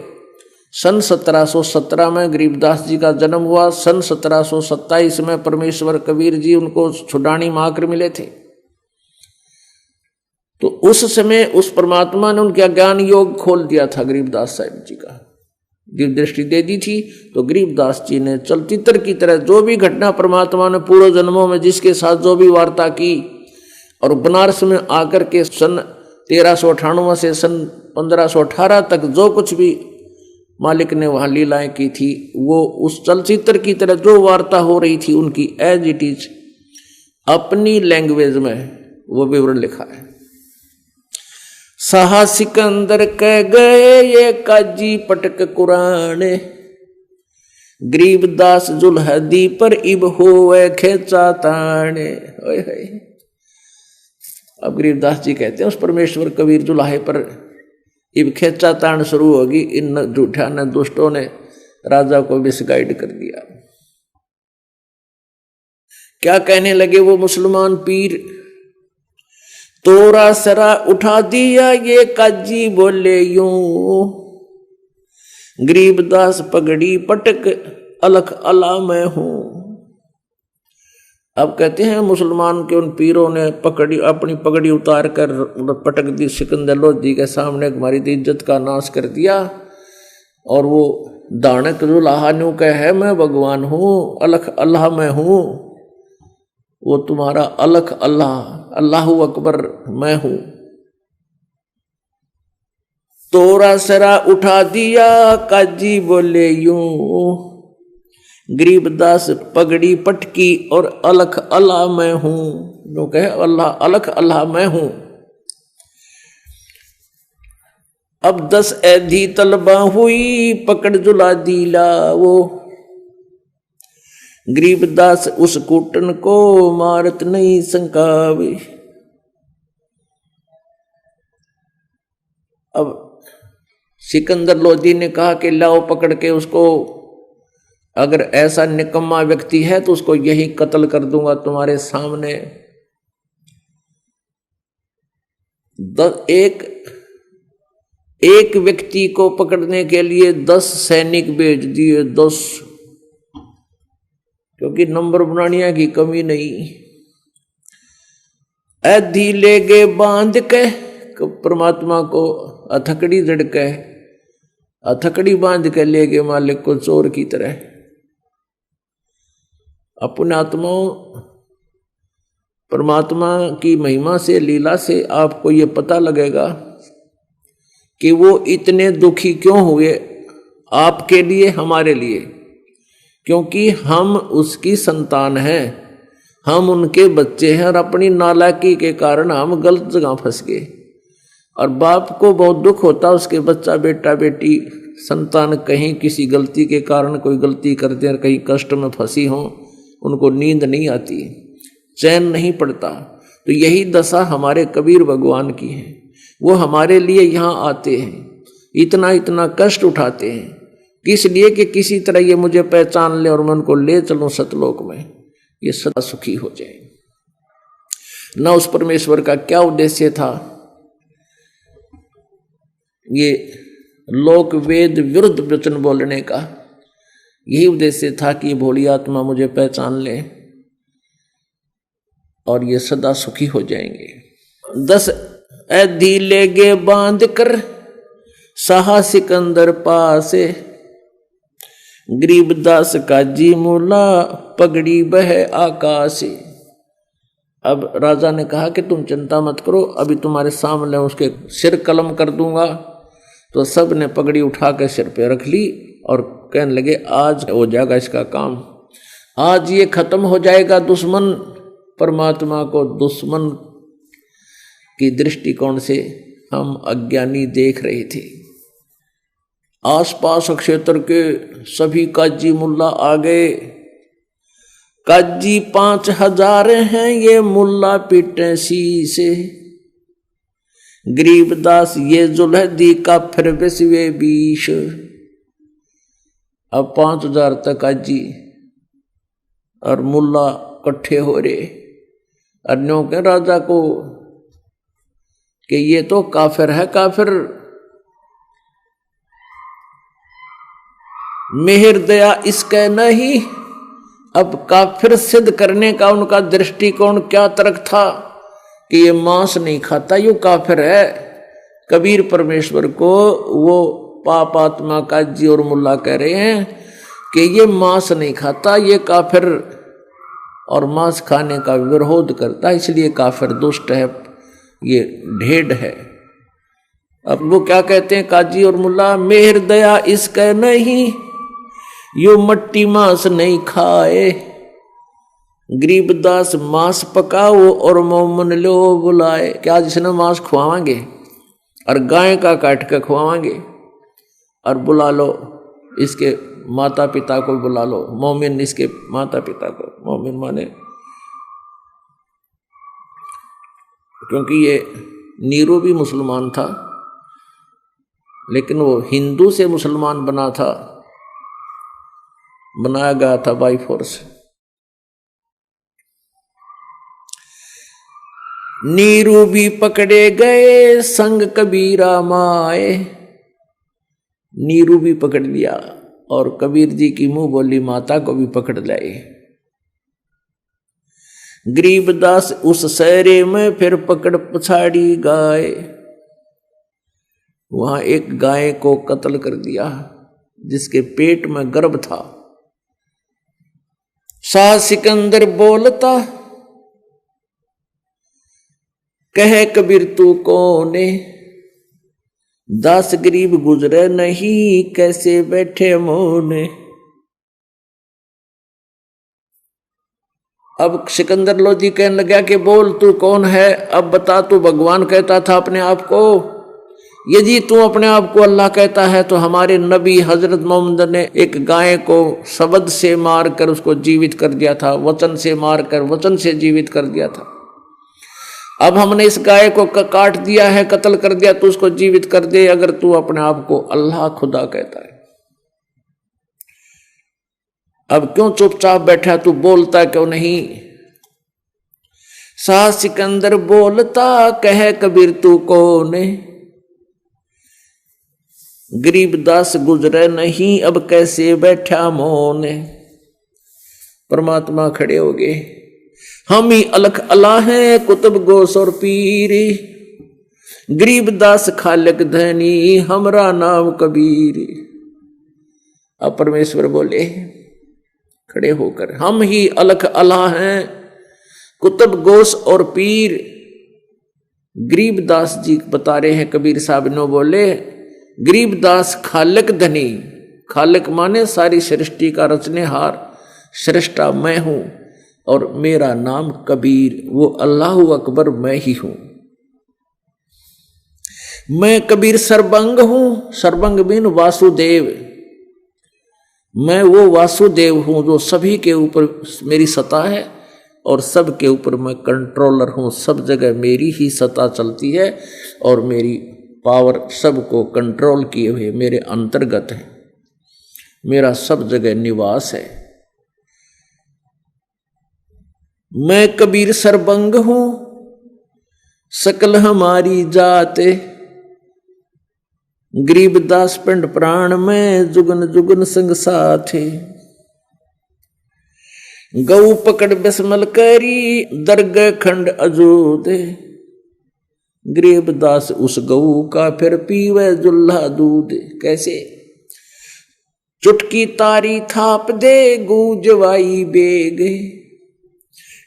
सन 1717 में गरीबदास जी का जन्म हुआ। सन 1727 में परमेश्वर कबीर जी उनको छुडानी माकर मिले थे। तो उस समय उस परमात्मा ने उनका ज्ञान योग खोल दिया था, गरीबदास साहिब जी का दिव्य दृष्टि दे दी थी। तो गरीबदास जी ने चलचित्र की तरह जो भी घटना परमात्मा ने पूर्व जन्मों में जिसके साथ जो भी वार्ता की, और बनारस में आकर के सन 1398 से सन 1518 तक जो कुछ भी मालिक ने वहां लीलाएं की थी, वो उस चलचित्र की तरह जो वार्ता हो रही थी उनकी एज इट इज अपनी लैंग्वेज में वो विवरण लिखा है। साहा सिकंदर कह गए ये काजी पटक कुरान, गरीबदास जुल्हदी पर इब होवे खेचा ताने। अब गरीबदास जी कहते हैं उस परमेश्वर कबीर जुलाहे पर इब खेचा तान शुरू होगी। इन झूठा ने दुष्टों ने राजा को मिसगाइड कर दिया। क्या कहने लगे वो मुसलमान पीर, तोरा सरा उठा दिया ये काजी बोले यूं, गरीबदास पगड़ी पटक अलख अला मैं हूं। अब कहते हैं मुसलमान के उन पीरों ने पकड़ी अपनी पगड़ी उतार कर पटक दी सिकंदर लोधी के सामने, हमारी इज्जत का नाश कर दिया। और वो दानक जुलाहानु कह है मैं भगवान हूं, अलख अल्लाह मैं हूं। वो तुम्हारा अलख अल्लाह, अल्लाहु अकबर मैं हूं। तोरा सरा उठा दिया काजी बोले यूं, गरीबदास पगड़ी पटकी और अलख अल्लाह मैं हूं। जो कहे अल्लाह अलख अल्लाह मैं हूं। अब 10 ऐधी तलबा हुई पकड़ जुला दिला वो, गरीबदास उस कूटन को मारत नहीं संकावे। अब सिकंदर लोधी ने कहा कि लाओ पकड़ के उसको, अगर ऐसा निकम्मा व्यक्ति है तो उसको यही कत्ल कर दूंगा तुम्हारे सामने। एक व्यक्ति को पकड़ने के लिए 10 सैनिक भेज दिए, 10, क्योंकि नंबर बनानिया की कमी नहीं। ऐधी ले गए बांध के परमात्मा को, हथकड़ी जड़ के हथकड़ी बांध के ले गए मालिक को चोर की तरह। अपने आत्माओं, परमात्मा की महिमा से, लीला से आपको ये पता लगेगा कि वो इतने दुखी क्यों हुए आपके लिए, हमारे लिए। क्योंकि हम उसकी संतान हैं, हम उनके बच्चे हैं, और अपनी नालायकी के कारण हम गलत जगह फंस गए। और बाप को बहुत दुख होता उसके बच्चा, बेटा बेटी, संतान कहीं किसी गलती के कारण कोई गलती कर दे और कहीं कष्ट में फंसी हो, उनको नींद नहीं आती। चैन नहीं पड़ता। तो यही दशा हमारे कबीर भगवान की है। वो हमारे लिए यहाँ आते हैं, इतना इतना कष्ट उठाते हैं, किस लिए कि किसी तरह ये मुझे पहचान ले और मैं उनको ले चलूं सतलोक में, ये सदा सुखी हो जाए। न उस परमेश्वर का क्या उद्देश्य था, ये लोक वेद विरुद्ध वचन बोलने का, यही उद्देश्य था कि भोली आत्मा मुझे पहचान ले और ये सदा सुखी हो जाएंगे। 10 ऐधी लेगे बांध कर साहा सिकंदर पासे, गरीबदास काजी मूला पगड़ी बह आकाशे। अब राजा ने कहा कि तुम चिंता मत करो, अभी तुम्हारे सामने उसके सिर कलम कर दूंगा। तो सब ने पगड़ी उठा कर सिर पे रख ली और कहने लगे आज हो जाएगा इसका काम, आज ये खत्म हो जाएगा। दुश्मन परमात्मा को दुश्मन की दृष्टिकोण से हम अज्ञानी देख रहे थे। आसपास क्षेत्र के सभी काजी मुल्ला आ गए। काजी 5000 हैं, ये मुल्ला पीटे शीशे। गरीबदास ये जुल्हदी का फिर बिस्वे 20। अब 5000 तक काजी और मुल्ला इकट्ठे हो रहे। अन्यों के राजा को कि ये तो काफिर है, काफिर मेहर दया इसके नहीं। अब काफिर सिद्ध करने का उनका दृष्टिकोण क्या तर्क था कि ये मांस नहीं खाता, ये काफिर है। कबीर परमेश्वर को वो पाप आत्मा काजी और मुल्ला कह रहे हैं कि ये मांस नहीं खाता, ये काफिर और मांस खाने का विरोध करता है, इसलिए काफिर दुष्ट है, ये ढेड है। अब वो क्या कहते हैं काजी और मुल्ला, मेहर दया इसका नहीं, यो मट्टी मांस नहीं खाए। गरीबदास मांस पकाओ और मोमन लो बुलाए। क्या जिसने मांस खुआवांगे और गाय का काट कर खुआवांगे और बुला लो इसके माता पिता को, बुला लो मोमिन इसके माता पिता को। मोमिन माने क्योंकि ये नीरो भी मुसलमान था, लेकिन वो हिंदू से मुसलमान बना था, बनाया गया था बाई फोर्स। नीरू भी पकड़े गए संग कबीरा माए। नीरू भी पकड़ लिया और कबीर जी की मुंह बोली माता को भी पकड़ लाए। गरीबदास उस सहरे में फिर पकड़ पछाड़ी गाय। वहां एक गाय को कत्ल कर दिया जिसके पेट में गर्भ था। शाह सिकंदर बोलता कहे कबीर तू कौने, दास गरीब गुजरे नहीं कैसे बैठे मोने। अब सिकंदर लोधी कहने लगा कि बोल तू कौन है, अब बता। तू भगवान कहता था अपने आप को, यदि तू अपने आप को अल्लाह कहता है तो हमारे नबी हजरत मोहम्मद ने एक गाय को शब्द से मार कर उसको जीवित कर दिया था, वचन से मार कर वचन से जीवित कर दिया था। अब हमने इस गाय को काट दिया है, कत्ल कर दिया, तू उसको जीवित कर दे अगर तू अपने आप को अल्लाह खुदा कहता है। अब क्यों चुपचाप बैठा, तू बोलता क्यों नहीं। शाह सिकंदर बोलता कहे कबीर तू कौने, गरीबदास गुजरे नहीं अब कैसे बैठा मोने। परमात्मा खड़े हो गए, हम ही अलख अला हैं कुतुब गोस और पीरी, गरीबदास खालक धनी हमरा नाम कबीर। अब परमेश्वर बोले खड़े होकर, हम ही अलख अला हैं कुतुब गोस और पीर। गरीबदास जी बता रहे हैं, कबीर साहब ने बोले गरीबदास खालक धनी, खालक माने सारी सृष्टि का रचनेहार, सृष्टा मैं हूं और मेरा नाम कबीर, वो अल्लाह अकबर मैं ही हूं। मैं कबीर सर्वंग हूं, सर्वंग बिन वासुदेव, मैं वो वासुदेव हूं जो सभी के ऊपर मेरी सत्ता है और सब के ऊपर मैं कंट्रोलर हूं, सब जगह मेरी ही सत्ता चलती है और मेरी पावर सबको कंट्रोल किए हुए मेरे अंतर्गत है, मेरा सब जगह निवास है। मैं कबीर सरबंग हूं, सकल हमारी जाते, गरीबदास पिंड प्राण में जुगन जुगन संग साथे। गऊ पकड़ बिस्मल करी दरगह खंड अजूदे, गरीबदास उस गऊ का फिर पीवे जुल्हा दूध। कैसे? चुटकी तारी थाप दे गूंजवाई बेगे,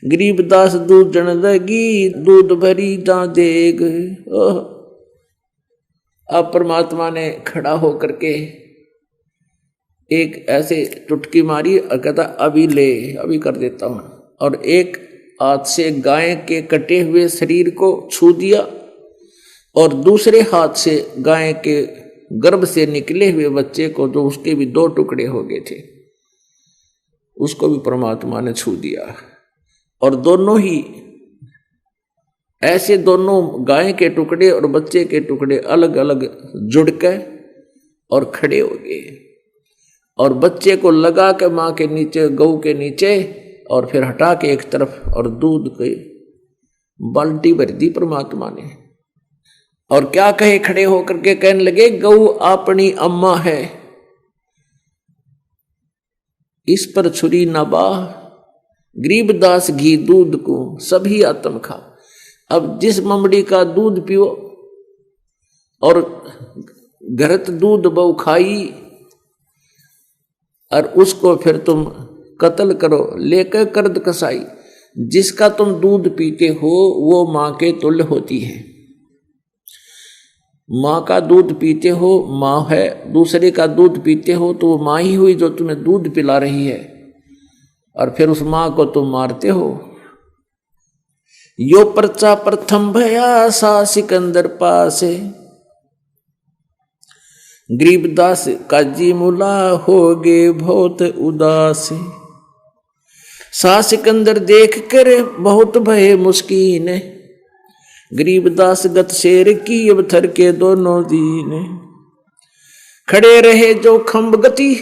गरीबदास दूध जन लगी दूध भरी जा देग। अब परमात्मा ने खड़ा होकर के एक ऐसे चुटकी मारी और कहता अभी ले, अभी कर देता हूं, और एक हाथ से गाय के कटे हुए शरीर को छू दिया और दूसरे हाथ से गाय के गर्भ से निकले हुए बच्चे को, जो उसके भी 2 टुकड़े हो गए थे, उसको भी परमात्मा ने छू दिया। और दोनों ही ऐसे, दोनों गाय के टुकड़े और बच्चे के टुकड़े अलग अलग जुड़ के और खड़े हो गए, और बच्चे को लगा के मां के नीचे, गऊ के नीचे, और फिर हटा के एक तरफ, और दूध की बाल्टी भर दी परमात्मा ने। और क्या कहे, खड़े होकर के कहने लगे गऊ अपनी अम्मा है, इस पर छुरी न बाह, गरीबदास घी दूध को सभी आत्म खा। अब जिस ममड़ी का दूध पियो और घरत दूध बहु खाई, और उसको फिर तुम कत्ल करो लेकर कर्द कसाई। जिसका तुम दूध पीते हो वो मां के तुल्य होती है। मां का दूध पीते हो, मां है, दूसरे का दूध पीते हो तो वो मां ही हुई जो तुम्हें दूध पिला रही है, और फिर उस मां को तुम मारते हो। यो पर्चा प्रथम भया सा सिकंदर पासे, गरीबदास काजी मुला हो गे बहुत उदास। सा सिकंदर देख कर बहुत भय मुस्कीन, गरीबदास गत शेर की अब थर के दोनों दीन। खड़े रहे जो खंब गति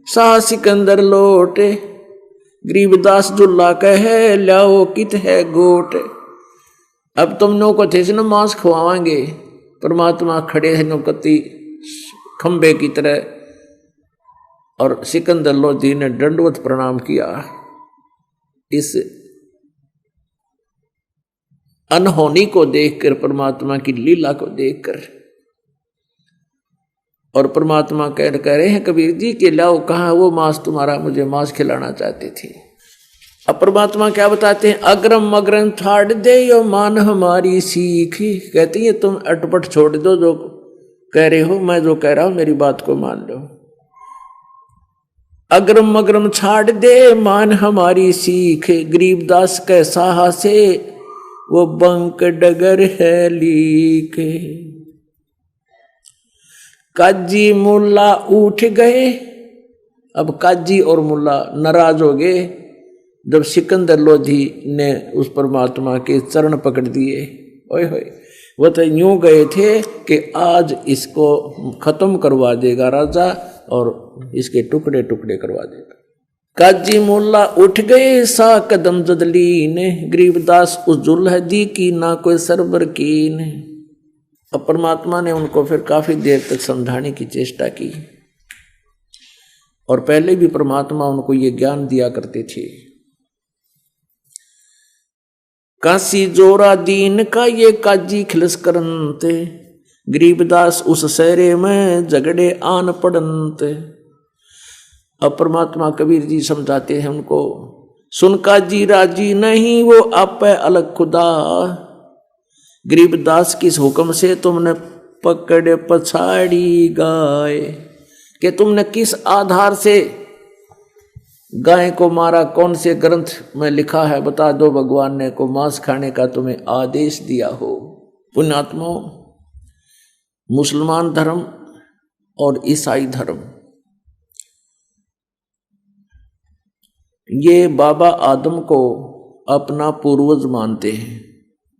सा सिकंदर लौटे, गरीबदास जुल्ला कहे लाओ कित है गोट। अब तुम नो को थे न मांस खवाएंगे, परमात्मा खड़े है नौकती खंबे की तरह, और सिकंदर लोधी ने दंडवत प्रणाम किया इस अनहोनी को देखकर, परमात्मा की लीला को देखकर। और परमात्मा कह रहे हैं कबीर जी के लाओ कहाँ वो मांस तुम्हारा, मुझे मांस खिलाना चाहते थे। अब परमात्मा क्या बताते हैं, अग्रम मग्रम छाड़ दे यो मान हमारी सीख। कहती है तुम अटपट छोड़ दो जो कह रहे हो, मैं जो कह रहा हूं मेरी बात को मान लो। अग्रम मग्रम छाड़ दे मान हमारी सीख, गरीबदास कैसा से वो बंक डगर है लीक। काजी मुल्ला उठ गए। अब काजी और मुल्ला नाराज हो गए जब सिकंदर लोधी ने उस परमात्मा के चरण पकड़ दिए। ओए होए, वो तो यूं गए थे कि आज इसको खत्म करवा देगा राजा और इसके टुकड़े टुकड़े करवा देगा। काजी मुल्ला उठ गए सा कदम जदलीन, गरीबदास उस जुल्हदी की ना कोई सरबर कीन। अब परमात्मा ने उनको फिर काफी देर तक समझाने की चेष्टा की, और पहले भी परमात्मा उनको ये ज्ञान दिया करते थे। काशी जोरा दीन का ये काजी खिलस करनते, गरीबदास उस सहरे में झगड़े आन पड़नते। अब परमात्मा कबीर जी समझाते हैं उनको, सुन काजी राजी नहीं वो आप अलग खुदा, गरीबदास किस हुक्म से तुमने पकड़े पछाड़ी गाय। कि तुमने किस आधार से गाय को मारा, कौन से ग्रंथ में लिखा है बता दो भगवान ने को मांस खाने का तुम्हें आदेश दिया हो। पुण्यात्मो, मुसलमान धर्म और ईसाई धर्म ये बाबा आदम को अपना पूर्वज मानते हैं,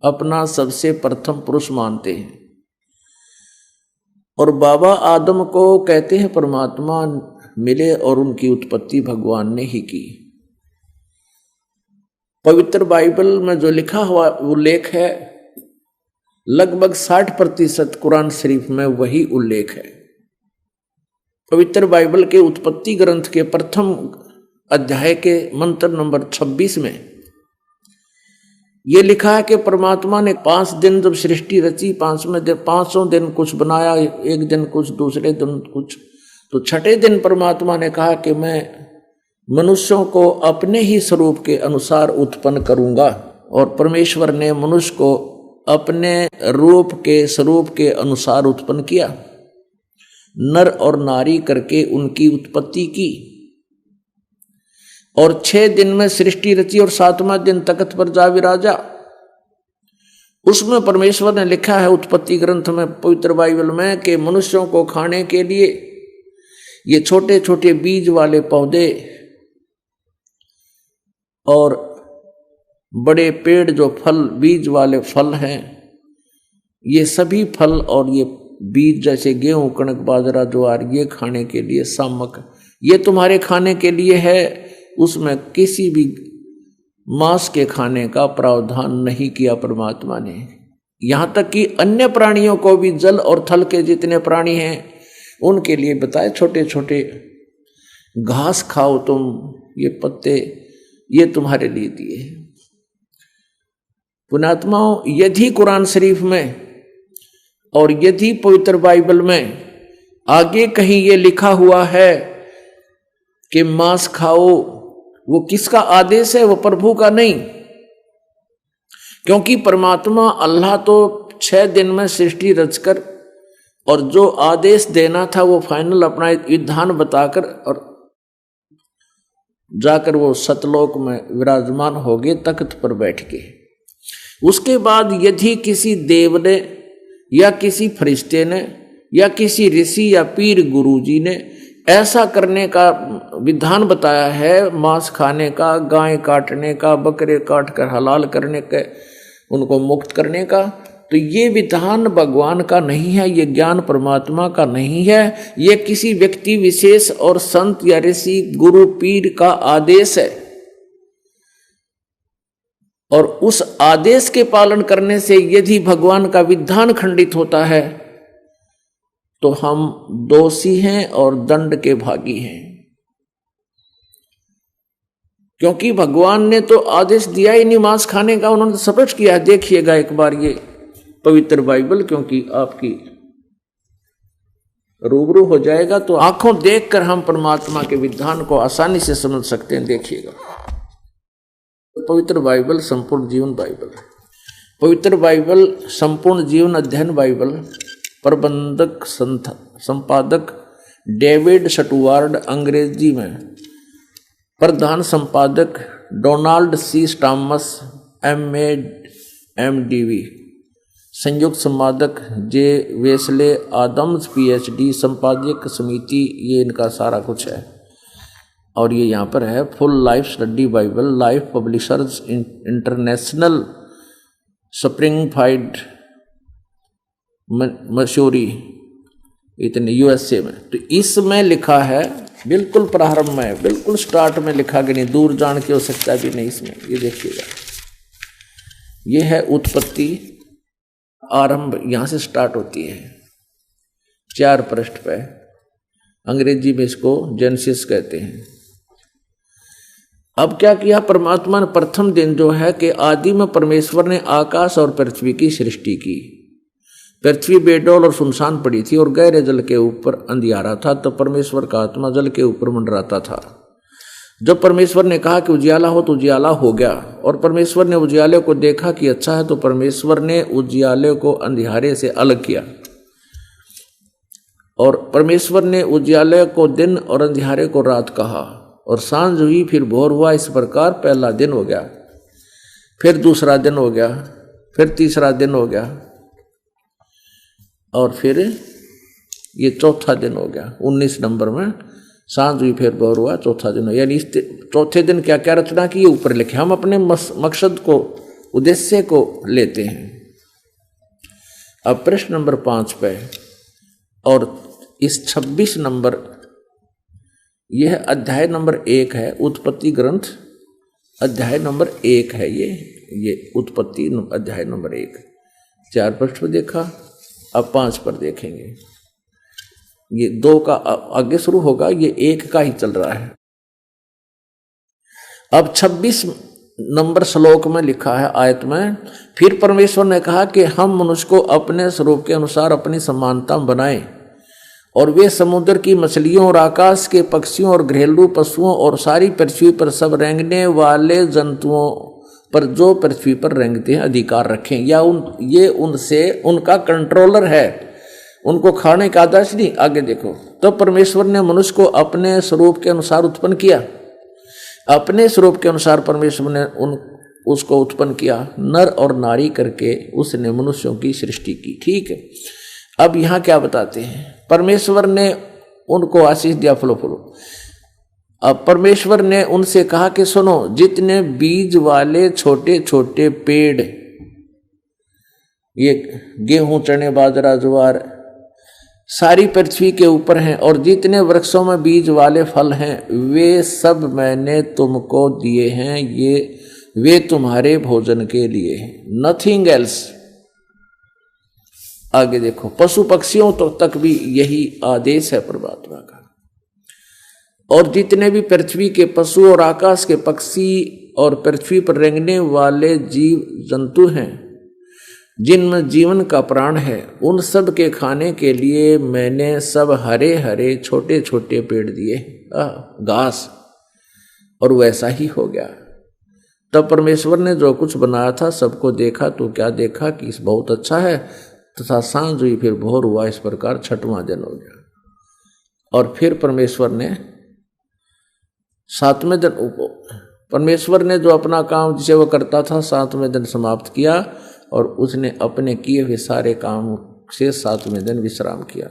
अपना सबसे प्रथम पुरुष मानते हैं। और बाबा आदम को कहते हैं परमात्मा मिले और उनकी उत्पत्ति भगवान ने ही की। पवित्र बाइबल में जो लिखा हुआ उल्लेख है लगभग 60% कुरान शरीफ में वही उल्लेख है। पवित्र बाइबल के उत्पत्ति ग्रंथ के प्रथम अध्याय के मंत्र नंबर 26 में यह लिखा है कि परमात्मा ने 5 दिन जब सृष्टि रची, 5वें दिन कुछ बनाया, एक दिन कुछ, दूसरे दिन कुछ, तो छठे दिन परमात्मा ने कहा कि मैं मनुष्यों को अपने ही स्वरूप के अनुसार उत्पन्न करूंगा। और परमेश्वर ने मनुष्य को अपने रूप के स्वरूप के अनुसार उत्पन्न किया, नर और नारी करके उनकी उत्पत्ति की। और 6 दिन में सृष्टि रची और 7वां दिन तख्त पर जा विराजा। उसमें परमेश्वर ने लिखा है उत्पत्ति ग्रंथ में, पवित्र बाइबल में, कि मनुष्यों को खाने के लिए ये छोटे छोटे बीज वाले पौधे और बड़े पेड़ जो फल बीज वाले फल हैं, ये सभी फल और ये बीज जैसे गेहूं, कणक, बाजरा, ज्वार, ये खाने के लिए सामक, ये तुम्हारे खाने के लिए है। उसमें किसी भी मांस के खाने का प्रावधान नहीं किया परमात्मा ने। यहां तक कि अन्य प्राणियों को भी, जल और थल के जितने प्राणी हैं उनके लिए बताए छोटे छोटे घास खाओ तुम, ये पत्ते ये तुम्हारे लिए दिए। पुण्यात्माओं, यदि कुरान शरीफ में और यदि पवित्र बाइबल में आगे कहीं ये लिखा हुआ है कि मांस खाओ, वो किसका आदेश है? वो प्रभु का नहीं, क्योंकि परमात्मा अल्लाह तो 6 दिन में सृष्टि रचकर और जो आदेश देना था वो फाइनल अपना विधान बताकर और जाकर वो सतलोक में विराजमान हो गए तख्त पर बैठ के। उसके बाद यदि किसी देव ने या किसी फरिश्ते ने या किसी ऋषि या पीर गुरुजी ने ऐसा करने का विधान बताया है, मांस खाने का, गाय काटने का, बकरे काट कर हलाल करने का, उनको मुक्त करने का, तो ये विधान भगवान का नहीं है, ये ज्ञान परमात्मा का नहीं है, ये किसी व्यक्ति विशेष और संत या ऋषि गुरु पीर का आदेश है। और उस आदेश के पालन करने से यदि भगवान का विधान खंडित होता है तो हम दोषी हैं और दंड के भागी हैं, क्योंकि भगवान ने तो आदेश दिया ही नहीं मांस खाने का, उन्होंने तो स्पष्ट किया। देखिएगा एक बार ये पवित्र बाइबल, क्योंकि आपकी रूबरू हो जाएगा तो आंखों देखकर हम परमात्मा के विधान को आसानी से समझ सकते हैं। देखिएगा पवित्र बाइबल संपूर्ण जीवन बाइबल, पवित्र बाइबल संपूर्ण जीवन अध्ययन बाइबल, प्रबंधक संपादक डेविड स्टुअर्ट, अंग्रेजी में प्रधान संपादक डोनाल्ड सी स्टामस MA MDV, संयुक्त संपादक जे वेस्ले आदम्स PhD, संपादक समिति, ये इनका सारा कुछ है। और ये यहाँ पर है full life study Bible, life publishers international, Springfield Mussoorie, इतने USA में। तो इसमें लिखा है बिल्कुल प्रारंभ में, बिल्कुल स्टार्ट में लिखा कि नहीं, दूर जान के हो सकता भी नहीं इसमें। ये देखिएगा, ये है उत्पत्ति आरंभ, यहां से स्टार्ट होती है 4 पृष्ठ पे। अंग्रेजी में इसको जेनेसिस कहते हैं। अब क्या किया परमात्मा ने? प्रथम दिन जो है कि आदि में परमेश्वर ने आकाश और पृथ्वी की सृष्टि की। पृथ्वी बेडौल और सुनसान पड़ी थी और गहरे जल के ऊपर अंधियारा था, तो परमेश्वर का आत्मा जल के ऊपर मंडराता था। जब परमेश्वर ने कहा कि उजियाला हो तो उजियाला हो गया, और परमेश्वर ने उजियाले को देखा कि अच्छा है, तो परमेश्वर ने उजियाले को अंधियारे से अलग किया। और परमेश्वर ने उजियाले को दिन और अंधियारे को रात कहा, और सांझ हुई, फिर भोर हुआ। इस प्रकार पहला दिन हो गया, फिर दूसरा दिन हो गया, फिर तीसरा दिन हो गया, और फिर ये चौथा दिन हो गया। 19 नंबर में सांझ हुई फिर भोर हुआ चौथा दिन। यानी इस चौथे दिन क्या क्या रचना की ये ऊपर लिखे, हम अपने मकसद को, उद्देश्य को लेते हैं। अब प्रश्न नंबर 5 पे, और इस 26 नंबर, यह अध्याय नंबर 1 है, उत्पत्ति ग्रंथ अध्याय नंबर 1 है। ये उत्पत्ति अध्याय नंबर 1। 4 पृष्ठ पर देखा, अब 5 पर देखेंगे। ये 2 का आगे शुरू होगा, ये 1 का ही चल रहा है। अब 26 नंबर श्लोक में लिखा है आयत में, फिर परमेश्वर ने कहा कि हम मनुष्य को अपने स्वरूप के अनुसार अपनी समानता बनाएं, और वे समुद्र की मछलियों और आकाश के पक्षियों और घरेलू पशुओं और सारी पृथ्वी पर सब रेंगने वाले जंतुओं पर जो पृथ्वी पर रेंगते हैं अधिकार रखें, या ये उनसे उनका कंट्रोलर है, उनको खाने का आदेश नहीं। आगे देखो, तो परमेश्वर ने मनुष्य को अपने स्वरूप के अनुसार उत्पन्न किया। अपने स्वरूप के अनुसार परमेश्वर ने उसको उत्पन्न किया, नर और नारी करके उसने मनुष्यों की सृष्टि की। ठीक है, अब यहाँ क्या बताते हैं, परमेश्वर ने उनको आशीष दिया, फलो फलो। अब परमेश्वर ने उनसे कहा कि सुनो, जितने बीज वाले छोटे छोटे पेड़, ये गेहूं, चने, बाजरा, ज्वार सारी पृथ्वी के ऊपर हैं, और जितने वृक्षों में बीज वाले फल हैं वे सब मैंने तुमको दिए हैं, ये वे तुम्हारे भोजन के लिए हैं, नथिंग एल्स। आगे देखो, पशु पक्षियों तो तक भी यही आदेश है परमात्मा का। और जितने भी पृथ्वी के पशु और आकाश के पक्षी और पृथ्वी पर रेंगने वाले जीव जंतु हैं, जिनमें जीवन का प्राण है, उन सब के खाने के लिए मैंने सब हरे हरे छोटे छोटे पेड़ दिए, घास, और वैसा ही हो गया। तब परमेश्वर ने जो कुछ बनाया था सबको देखा, तो क्या देखा कि इस बहुत अच्छा है, तथा सांझ हुई फिर भोर हुआ, इस प्रकार 6वां दिन हो गया। और फिर परमेश्वर ने 7वें दिन, परमेश्वर ने जो अपना काम जिसे वो करता था 7वें दिन समाप्त किया, और उसने अपने किए हुए सारे काम से 7वें दिन विश्राम किया,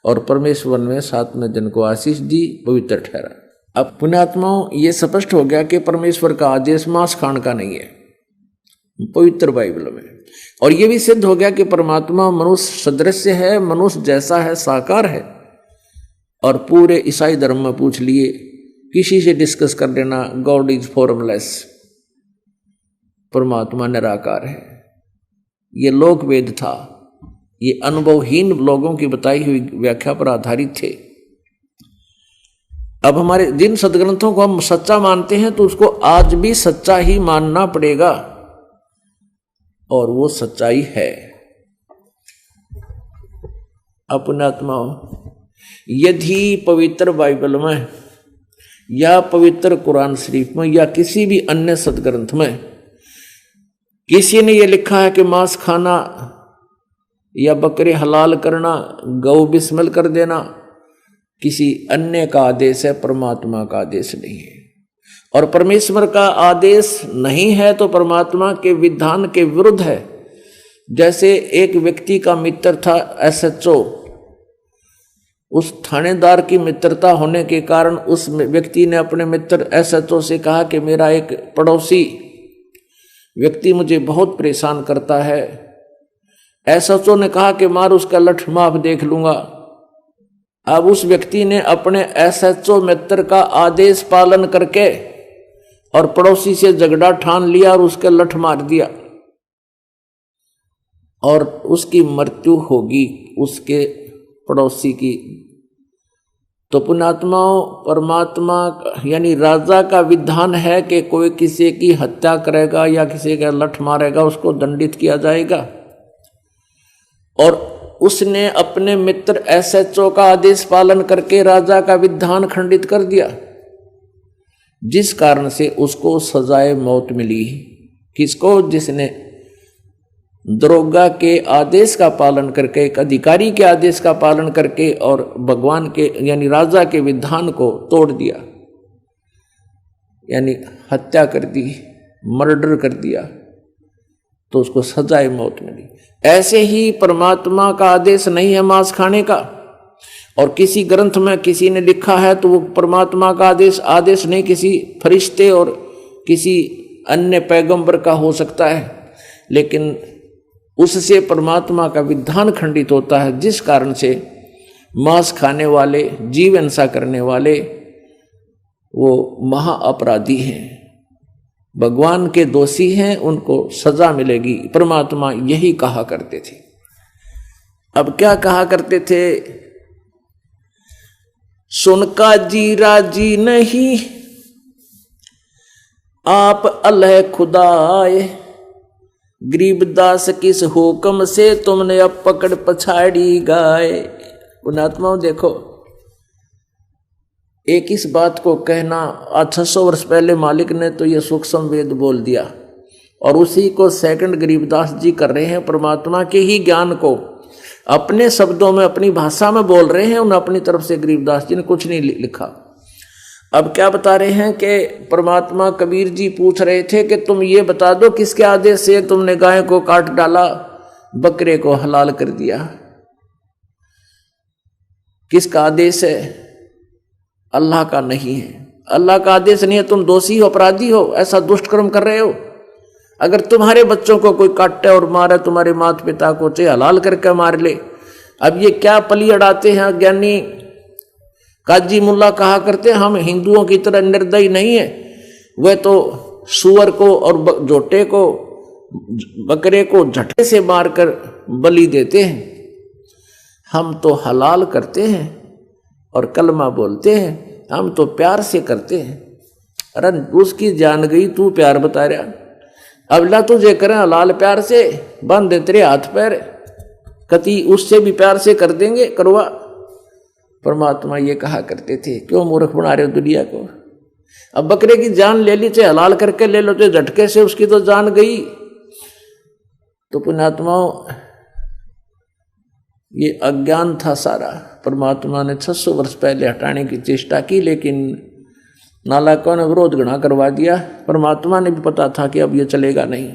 और परमेश्वर ने 7वें दिन को आशीष दी, पवित्र ठहरा। अब पुण्यात्माओं, ये स्पष्ट हो गया कि परमेश्वर का आदेश मांस खाने का नहीं है पवित्र बाइबल में। और ये भी सिद्ध हो गया कि परमात्मा मनुष्य सदृश है, मनुष्य जैसा है, साकार है। और पूरे ईसाई धर्म में पूछ लिए, किसी से डिस्कस कर लेना, गॉड इज फॉर्मलेस, परमात्मा निराकार है। ये लोक वेद था, ये अनुभवहीन लोगों की बताई हुई व्याख्या पर आधारित थे। अब हमारे जिन सदग्रंथों को हम सच्चा मानते हैं, तो उसको आज भी सच्चा ही मानना पड़ेगा, और वो सच्चाई है। अपनात्माओं, यदि पवित्र बाइबल में या पवित्र कुरान शरीफ में या किसी भी अन्य सदग्रंथ में किसी ने यह लिखा है कि मांस खाना या बकरे हलाल करना, गौ बिस्मिल कर देना, किसी अन्य का आदेश है, परमात्मा का आदेश नहीं है। और परमेश्वर का आदेश नहीं है तो परमात्मा के विधान के विरुद्ध है। जैसे एक व्यक्ति का मित्र था SHO, उस थानेदार की मित्रता होने के कारण उस व्यक्ति ने अपने मित्र SHO से कहा कि मेरा एक पड़ोसी व्यक्ति मुझे बहुत परेशान करता है। SHO ने कहा कि मार उसका लठ, माफ देख लूंगा। अब उस व्यक्ति ने अपने SHO मित्र का आदेश पालन करके और पड़ोसी से झगड़ा ठान लिया और उसके लठ मार दिया, और उसकी मृत्यु होगी उसके पड़ोसी की। तो पुण्यात्माओं, परमात्मा यानी राजा का विधान है कि कोई किसी की हत्या करेगा या किसी का लठ मारेगा, उसको दंडित किया जाएगा। और उसने अपने मित्र SHO का आदेश पालन करके राजा का विधान खंडित कर दिया, जिस कारण से उसको सजाए मौत मिली। किसको? जिसने दरोगा के आदेश का पालन करके, एक अधिकारी के आदेश का पालन करके और भगवान के यानी राजा के विधान को तोड़ दिया, यानी हत्या कर दी, मर्डर कर दिया, तो उसको सजाए मौत मिली। ऐसे ही परमात्मा का आदेश नहीं है मांस खाने का, और किसी ग्रंथ में किसी ने लिखा है तो वो परमात्मा का आदेश नहीं, किसी फरिश्ते और किसी अन्य पैगंबर का हो सकता है, लेकिन उससे परमात्मा का विधान खंडित होता है, जिस कारण से मांस खाने वाले, जीव हिंसा करने वाले वो महा अपराधी हैं, भगवान के दोषी हैं, उनको सजा मिलेगी। परमात्मा यही कहा करते थे। अब क्या कहा करते थे? सुनका जी राजी नहीं, आप अल्लाह खुदाए, गरीबदास किस हुक्म से तुमने अब पकड़ पछाड़ी गाए। पुणात्माओं देखो, एक इस बात को कहना, आज 600 वर्ष पहले मालिक ने तो ये सूक्ष्म वेद बोल दिया और उसी को सेकंड गरीबदास जी कर रहे हैं। परमात्मा के ही ज्ञान को अपने शब्दों में, अपनी भाषा में बोल रहे हैं। उन्हें अपनी तरफ से गरीबदास जी ने कुछ नहीं लिखा। अब क्या बता रहे हैं कि परमात्मा कबीर जी पूछ रहे थे कि तुम ये बता दो किसके आदेश से तुमने गाय को काट डाला, बकरे को हलाल कर दिया, किसका आदेश है? अल्लाह का नहीं है। अल्लाह का आदेश नहीं है, तुम दोषी हो, अपराधी हो, ऐसा दुष्ट कर्म कर रहे हो। अगर तुम्हारे बच्चों को कोई काटे और मारे, तुम्हारे माता पिता को चाहे हलाल करके मार ले। अब ये क्या पली अड़ाते हैं अज्ञानी। काजी मुल्ला कहा करते हैं हम हिंदुओं की तरह निर्दयी नहीं है, वह तो सुअर को और जोटे को, बकरे को झटके से मारकर बलि देते हैं। हम तो हलाल करते हैं और कलमा बोलते हैं, हम तो प्यार से करते हैं। अरे उसकी जान गई, तू प्यार बता रहा। अबला तुझे करें हलाल प्यार से, बांध दे तेरे हाथ पैर, कति उससे भी प्यार से कर देंगे, करवा। परमात्मा ये कहा करते थे, क्यों मूर्ख बना रहे हो दुनिया को। अब बकरे की जान ले ली, चाहे हलाल करके ले लो, चाहे झटके से, उसकी तो जान गई। तो पुण्यात्माओं, ये अज्ञान था सारा। परमात्मा ने 600 वर्ष पहले हटाने की चेष्टा की, लेकिन नालायकों ने विरोध घना करवा दिया। परमात्मा ने भी पता था कि अब ये चलेगा नहीं।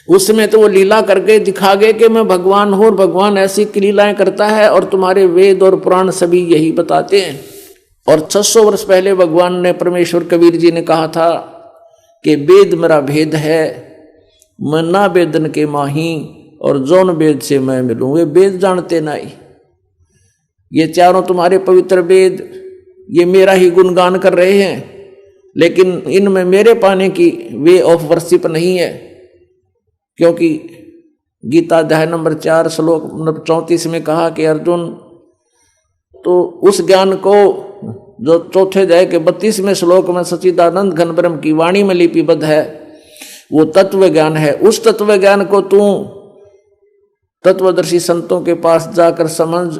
उसमें तो वो लीला करके दिखा गए कि मैं भगवान हूं और भगवान ऐसी लीलाएं करता है, और तुम्हारे वेद और पुराण सभी यही बताते हैं। और 600 वर्ष पहले भगवान ने, परमेश्वर कबीर जी ने कहा था कि वेद मेरा भेद है, मैं ना वेदन के माही, और जौन वेद से मैं मिलूं। वे वेद जानते नहीं। ये चारों तुम्हारे पवित्र वेद ये मेरा ही गुणगान कर रहे हैं, लेकिन इनमें मेरे पाने की वे ऑफ वर्शिप नहीं है। क्योंकि गीता अध्याय नंबर 4 श्लोक 34 में कहा कि अर्जुन, तो उस ज्ञान को जो चौथे अध्याय के 32वें श्लोक में सच्चिदानंद घन ब्रह्म की वाणी में लिपिबद्ध है, वो तत्व ज्ञान है। उस तत्व ज्ञान को तू तत्वदर्शी संतों के पास जाकर समझ,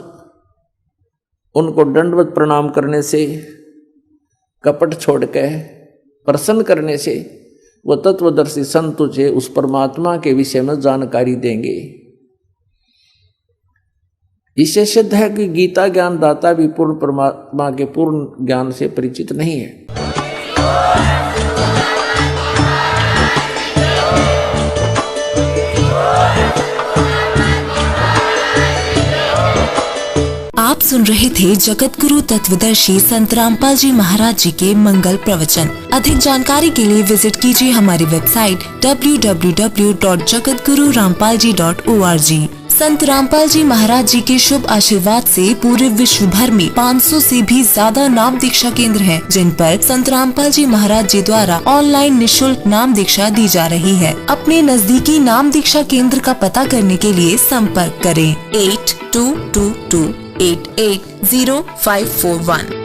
उनको दंडवत प्रणाम करने से, कपट छोड़ के प्रसन्न करने से, वो तत्वदर्शी संत तुझे उस परमात्मा के विषय में जानकारी देंगे। इससे सिद्ध है कि गीता ज्ञान दाता भी पूर्ण परमात्मा के पूर्ण ज्ञान से परिचित नहीं है। आप सुन रहे थे जगत गुरु तत्वदर्शी संत रामपाल जी महाराज जी के मंगल प्रवचन। अधिक जानकारी के लिए विजिट कीजिए हमारी वेबसाइट www.jagatgururampalji.org। संत रामपाल जी महाराज जी के शुभ आशीर्वाद से पूरे विश्व भर में 500 से भी ज्यादा नाम दीक्षा केंद्र हैं, जिन पर संत रामपाल जी महाराज जी द्वारा ऑनलाइन निःशुल्क नाम दीक्षा दी जा रही है। अपने नजदीकी नाम दीक्षा केंद्र का पता करने के लिए संपर्क करें 8222880541।